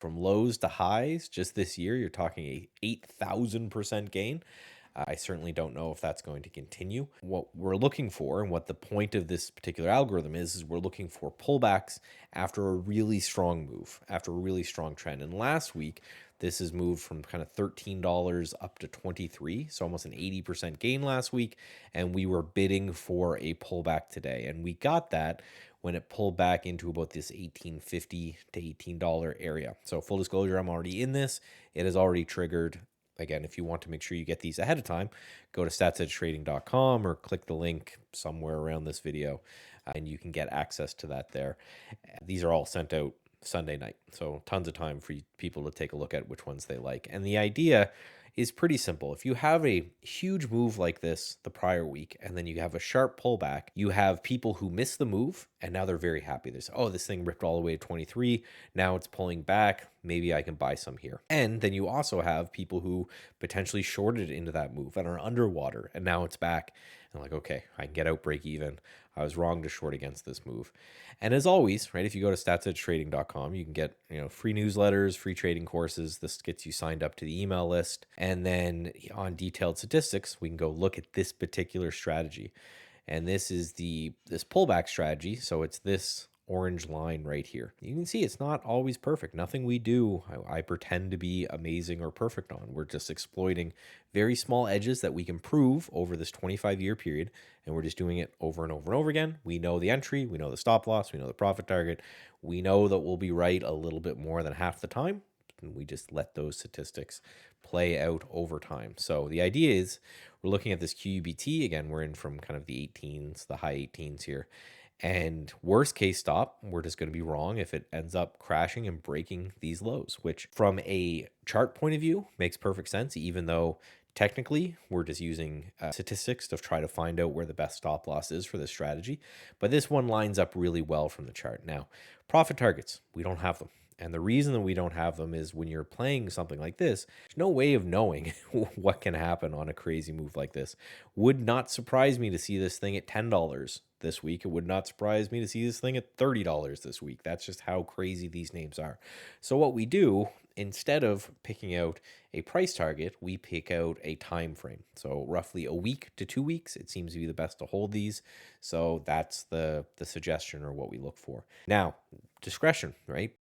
from lows to highs just this year, you're talking a 8,000% gain. I certainly don't know if that's going to continue. What we're looking for and what the point of this particular algorithm is we're looking for pullbacks after a really strong move, after a really strong trend. And last week, this has moved from kind of $13 up to 23, so almost an 80% gain last week. And we were bidding for a pullback today. And we got that when it pulled back into about this 18.50 to $18 area. So full disclosure, I'm already in this. It has already triggered. Again, if you want to make sure you get these ahead of time, go to statsedgetrading.com or click the link somewhere around this video, and you can get access to that there. These are all sent out Sunday night, so tons of time for people to take a look at which ones they like. And the idea is pretty simple. If you have a huge move like this the prior week, and then you have a sharp pullback, you have people who miss the move, and now they're very happy. They say, oh, this thing ripped all the way to 23. Now it's pulling back. Maybe I can buy some here. And then you also have people who potentially shorted into that move and are underwater, and now it's back. And like, okay, I can get out, break even. I was wrong to short against this move. And as always, right, if you go to statsedgetrading.com, you can get, free newsletters, free trading courses. This gets you signed up to the email list. And then on detailed statistics, we can go look at this particular strategy. And this is this pullback strategy. So it's this orange line right here. You can see it's not always perfect. Nothing we do, I pretend to be amazing or perfect on. We're just exploiting very small edges that we can prove over this 25-year period, and we're just doing it over and over and over again. We know the entry, we know the stop loss, we know the profit target. We know that we'll be right a little bit more than half the time, and we just let those statistics play out over time. So the idea is we're looking at this QUBT. Again, we're in from kind of the 18s, the high 18s here. And worst case stop, we're just going to be wrong if it ends up crashing and breaking these lows, which from a chart point of view makes perfect sense, even though technically we're just using statistics to try to find out where the best stop loss is for this strategy. But this one lines up really well from the chart. Now, profit targets, we don't have them. And the reason that we don't have them is when you're playing something like this, there's no way of knowing what can happen on a crazy move like this. Would not surprise me to see this thing at $10 this week. It would not surprise me to see this thing at $30 this week. That's just how crazy these names are. So what we do, instead of picking out a price target, we pick out a time frame. So roughly a week to 2 weeks, it seems to be the best to hold these. So that's the suggestion or what we look for. Now, discretion, right?